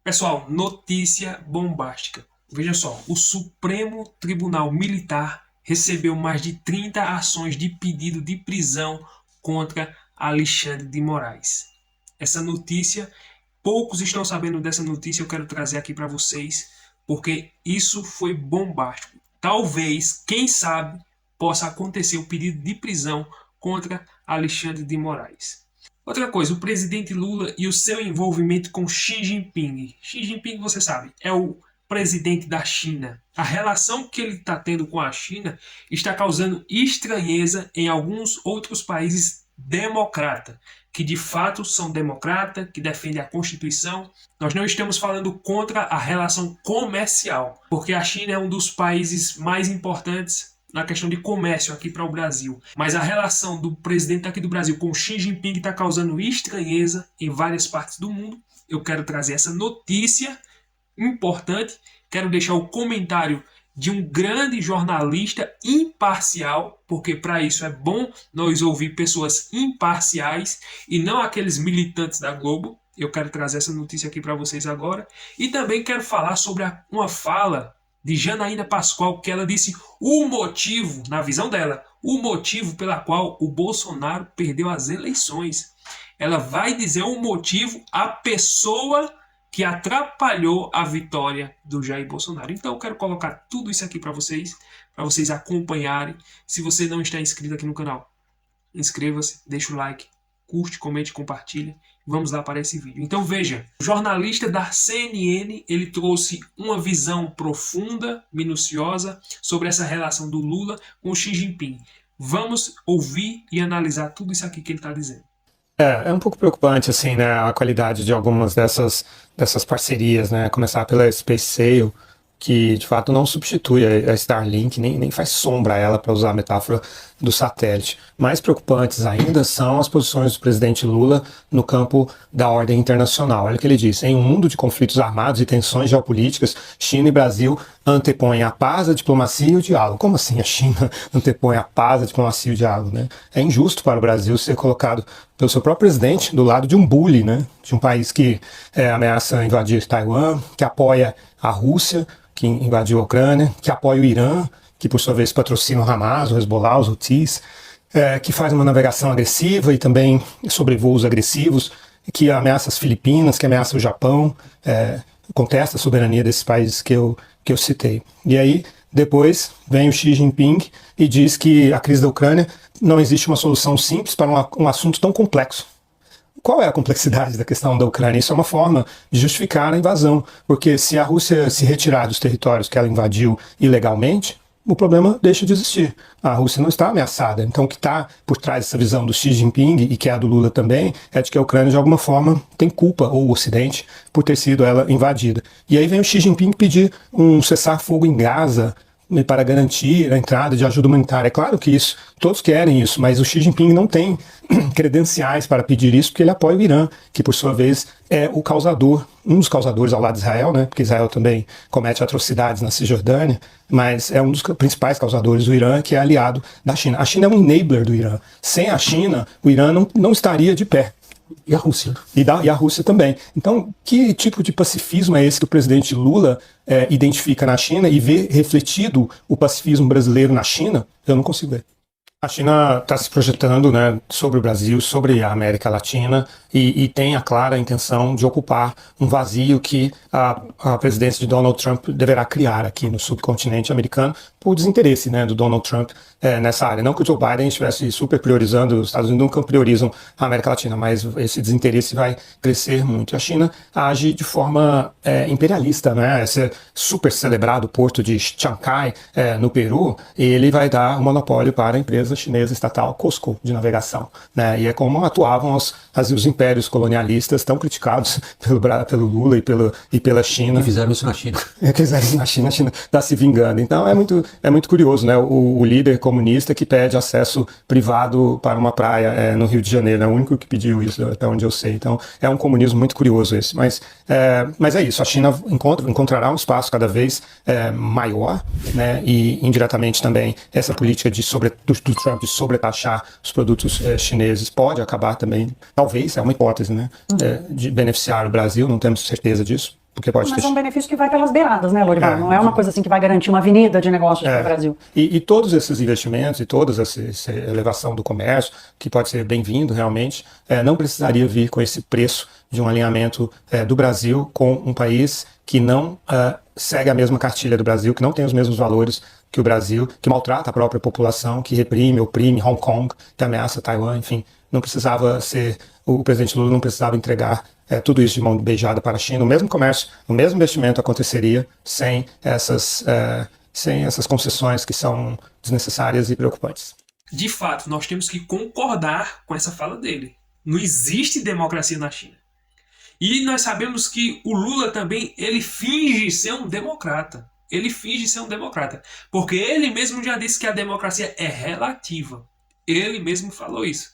Pessoal, notícia bombástica. Veja só, o Supremo Tribunal Militar recebeu mais de 30 ações de pedido de prisão contra Alexandre de Moraes. Essa notícia, poucos estão sabendo dessa notícia, eu quero trazer aqui para vocês, porque isso foi bombástico. Talvez, quem sabe, possa acontecer o pedido de prisão contra Alexandre de Moraes. Outra coisa, o presidente Lula e o seu envolvimento com Xi Jinping. Xi Jinping, você sabe, é o presidente da China. A relação que ele está tendo com a China está causando estranheza em alguns outros países democratas, que de fato são democratas, que defendem a Constituição. Nós não estamos falando contra a relação comercial, porque a China é um dos países mais importantes na questão de comércio aqui para o Brasil. Mas a relação do presidente aqui do Brasil com Xi Jinping está causando estranheza em várias partes do mundo. Eu quero trazer essa notícia importante. Quero deixar o comentário de um grande jornalista imparcial, porque para isso é bom nós ouvir pessoas imparciais e não aqueles militantes da Globo. Eu quero trazer essa notícia aqui para vocês agora. E também quero falar sobre uma fala de Janaína Pascoal, que ela disse o motivo, na visão dela, o motivo pela qual o Bolsonaro perdeu as eleições. Ela vai dizer o motivo, a pessoa que atrapalhou a vitória do Jair Bolsonaro. Então eu quero colocar tudo isso aqui para vocês acompanharem. Se você não está inscrito aqui no canal, inscreva-se, deixa o like, curte, comente, compartilha. Vamos lá para esse vídeo. Então veja, o jornalista da CNN, ele trouxe uma visão profunda, minuciosa, sobre essa relação do Lula com o Xi Jinping. Vamos ouvir e analisar tudo isso aqui que ele está dizendo. É um pouco preocupante, assim, né, a qualidade de algumas dessas parcerias, né, começar pela Space Sail, que de fato não substitui a Starlink, nem faz sombra a ela, para usar a metáfora do satélite. Mais preocupantes ainda são as posições do presidente Lula no campo da ordem internacional. Olha o que ele diz: em um mundo de conflitos armados e tensões geopolíticas, China e Brasil antepõem a paz, a diplomacia e o diálogo. Como assim a China antepõe a paz, a diplomacia e o diálogo, né? É injusto para o Brasil ser colocado pelo seu próprio presidente do lado de um bully, né? De um país que ameaça invadir Taiwan, que apoia a Rússia, que invadiu a Ucrânia, que apoia o Irã, que por sua vez patrocina o Hamas, o Hezbollah, os Houthis, que faz uma navegação agressiva e também sobrevoos agressivos, que ameaça as Filipinas, que ameaça o Japão, contesta a soberania desses países que eu citei. E aí, depois, vem o Xi Jinping e diz que a crise da Ucrânia não existe uma solução simples para um assunto tão complexo. Qual é a complexidade da questão da Ucrânia? Isso é uma forma de justificar a invasão, porque se a Rússia se retirar dos territórios que ela invadiu ilegalmente, o problema deixa de existir. A Rússia não está ameaçada. Então o que está por trás dessa visão do Xi Jinping, e que é a do Lula também, é de que a Ucrânia de alguma forma tem culpa, ou o Ocidente, por ter sido ela invadida. E aí vem o Xi Jinping pedir um cessar-fogo em Gaza, para garantir a entrada de ajuda humanitária. É claro que isso, todos querem isso, mas o Xi Jinping não tem credenciais para pedir isso, porque ele apoia o Irã, que por sua vez é o causador, um dos causadores ao lado de Israel, né? Porque Israel também comete atrocidades na Cisjordânia, mas é um dos principais causadores do Irã, que é aliado da China. A China é um enabler do Irã. Sem a China, o Irã não estaria de pé. E a Rússia. E a Rússia também. Então, que tipo de pacifismo é esse que o presidente Lula identifica na China e vê refletido o pacifismo brasileiro na China? Eu não consigo ver. A China está se projetando, né, sobre o Brasil, sobre a América Latina, e tem a clara intenção de ocupar um vazio que a presidência de Donald Trump deverá criar aqui no subcontinente americano, por desinteresse, né, do Donald Trump nessa área. Não que o Joe Biden estivesse super priorizando, os Estados Unidos nunca priorizam a América Latina, mas esse desinteresse vai crescer muito. A China age de forma imperialista, né? Esse super celebrado porto de Chancai, no Peru, ele vai dar um monopólio para a empresa chinesa estatal COSCO de navegação, né? E é como atuavam os impérios colonialistas tão criticados pelo Lula e pela China. E fizeram isso na China. Fizeram isso na China, a China está se vingando. Então é muito curioso, né? O líder comunista que pede acesso privado para uma praia no Rio de Janeiro, é o único que pediu isso, até onde eu sei. Então é um comunismo muito curioso esse. Mas é isso, a China encontrará um espaço cada vez maior, né? E indiretamente também essa política do Trump de sobretaxar os produtos chineses pode acabar também, talvez, é uma hipótese, né? De beneficiar o Brasil, não temos certeza disso. porque pode Mas ter... é um benefício que vai pelas beiradas, né, Lorival? Não é uma sim. coisa assim que vai garantir uma avenida de negócios para o Brasil. E todos esses investimentos e toda essa elevação do comércio, que pode ser bem-vindo realmente, não precisaria vir com esse preço de um alinhamento do Brasil com um país que não segue a mesma cartilha do Brasil, que não tem os mesmos valores que o Brasil, que maltrata a própria população, que reprime, oprime Hong Kong, que ameaça Taiwan, enfim. Não precisava ser, o presidente Lula não precisava entregar tudo isso de mão beijada para a China. O mesmo comércio, o mesmo investimento aconteceria sem essas concessões que são desnecessárias e preocupantes. De fato, nós temos que concordar com essa fala dele. Não existe democracia na China. E nós sabemos que o Lula também, ele finge ser um democrata. Ele finge ser um democrata. Porque ele mesmo já disse que a democracia é relativa. Ele mesmo falou isso.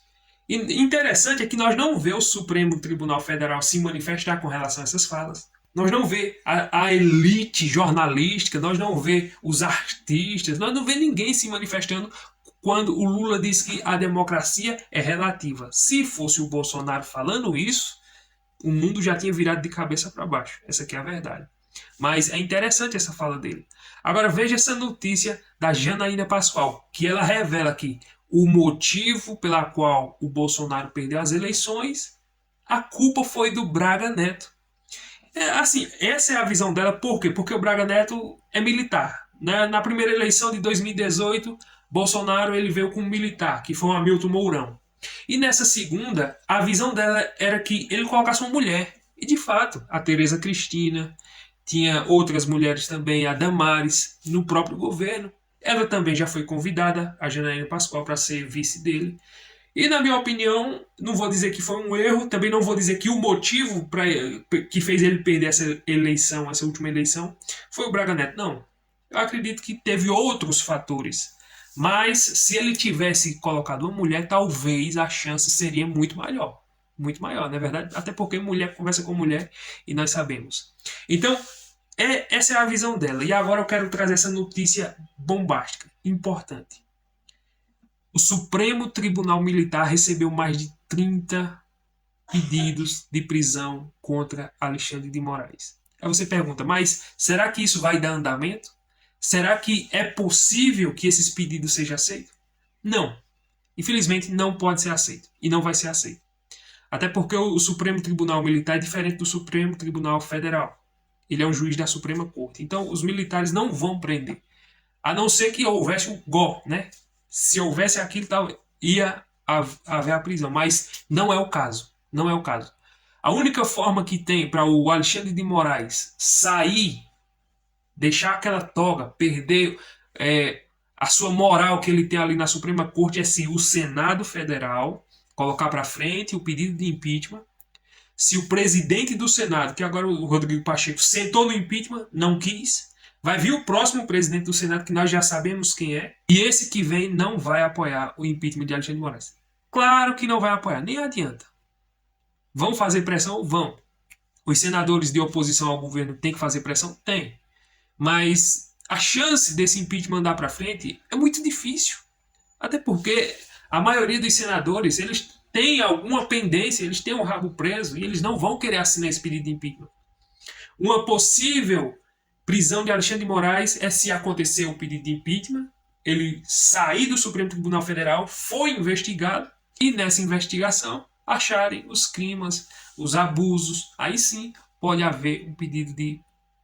E interessante é que nós não vemos o Supremo Tribunal Federal se manifestar com relação a essas falas. Nós não vemos a elite jornalística, nós não vemos os artistas, nós não vemos ninguém se manifestando quando o Lula diz que a democracia é relativa. Se fosse o Bolsonaro falando isso, o mundo já tinha virado de cabeça para baixo. Essa aqui é a verdade. Mas é interessante essa fala dele. Agora veja essa notícia da Janaína Pascoal, que ela revela que o motivo pela qual o Bolsonaro perdeu as eleições, a culpa foi do Braga Neto. Assim, essa é a visão dela. Por quê? Porque o Braga Neto é militar. Na primeira eleição de 2018, Bolsonaro ele veio com um militar, que foi o Hamilton Mourão. E nessa segunda, a visão dela era que ele colocasse uma mulher. E de fato, a Tereza Cristina, tinha outras mulheres também, a Damares, no próprio governo. Ela também já foi convidada, a Janaína Pascoal, para ser vice dele. E na minha opinião, não vou dizer que foi um erro, também não vou dizer que o motivo que fez ele perder essa eleição, essa última eleição, foi o Braga Neto. Não. Eu acredito que teve outros fatores. Mas se ele tivesse colocado uma mulher, talvez a chance seria muito maior. Muito maior, não é verdade? Até porque mulher conversa com mulher e nós sabemos. Então, essa é a visão dela. E agora eu quero trazer essa notícia bombástica, importante. O Supremo Tribunal Militar recebeu mais de 30 pedidos de prisão contra Alexandre de Moraes. Aí você pergunta, mas será que isso vai dar andamento? Será que é possível que esses pedidos sejam aceitos? Não. Infelizmente não pode ser aceito. E não vai ser aceito. Até porque o Supremo Tribunal Militar é diferente do Supremo Tribunal Federal. Ele é um juiz da Suprema Corte. Então os militares não vão prender. A não ser que houvesse o GO, né? Se houvesse aquilo, ia haver a prisão. Mas não é o caso. Não é o caso. A única forma que tem para o Alexandre de Moraes sair, deixar aquela toga, perder a sua moral que ele tem ali na Suprema Corte, é se o Senado Federal colocar para frente o pedido de impeachment. Se o presidente do Senado, que agora o Rodrigo Pacheco, sentou no impeachment, não quis, vai vir o próximo presidente do Senado, que nós já sabemos quem é, e esse que vem não vai apoiar o impeachment de Alexandre de Moraes. Claro que não vai apoiar, nem adianta. Vão fazer pressão? Vão. Os senadores de oposição ao governo têm que fazer pressão? Tem. Mas a chance desse impeachment andar para frente é muito difícil. Até porque a maioria dos senadores, eles têm alguma pendência, eles têm o rabo preso e eles não vão querer assinar esse pedido de impeachment. Uma possível prisão de Alexandre de Moraes é se acontecer o pedido de impeachment, ele sair do Supremo Tribunal Federal, foi investigado e nessa investigação acharem os crimes, os abusos, aí sim pode haver um pedido de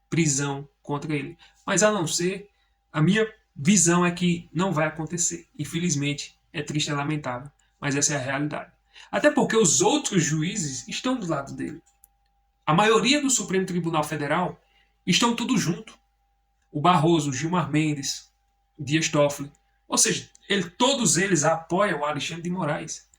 prisão contra ele. Mas a não ser, a minha visão é que não vai acontecer. Infelizmente, é triste e lamentável, mas essa é a realidade. Até porque os outros juízes estão do lado dele. A maioria do Supremo Tribunal Federal estão tudo junto. O Barroso, o Gilmar Mendes, o Dias Toffoli. Ou seja, todos eles apoiam o Alexandre de Moraes.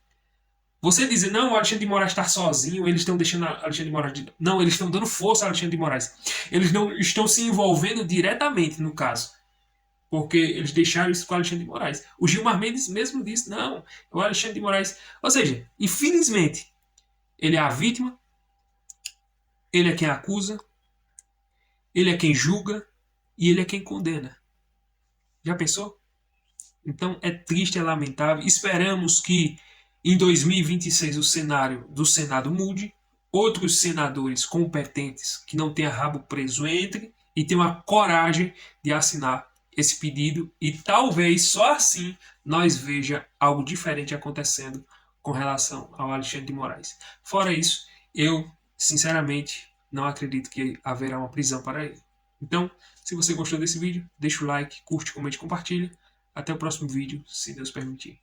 Você dizer, não, o Alexandre de Moraes está sozinho, eles estão deixando Alexandre de Moraes... Não, eles estão dando força ao Alexandre de Moraes. Eles não estão se envolvendo diretamente no caso. Porque eles deixaram isso com o Alexandre de Moraes. O Gilmar Mendes mesmo disse, não, o Alexandre de Moraes... Ou seja, infelizmente, ele é a vítima, ele é quem acusa, ele é quem julga e ele é quem condena. Já pensou? Então é triste, é lamentável. Esperamos que em 2026 o cenário do Senado mude. outros senadores competentes que não tenham rabo preso entre e tenham a coragem de assinar esse pedido, e talvez só assim nós veja algo diferente acontecendo com relação ao Alexandre de Moraes. Fora isso, eu sinceramente não acredito que haverá uma prisão para ele. Então, se você gostou desse vídeo, deixa o like, curte, comente, compartilha. Até o próximo vídeo, se Deus permitir.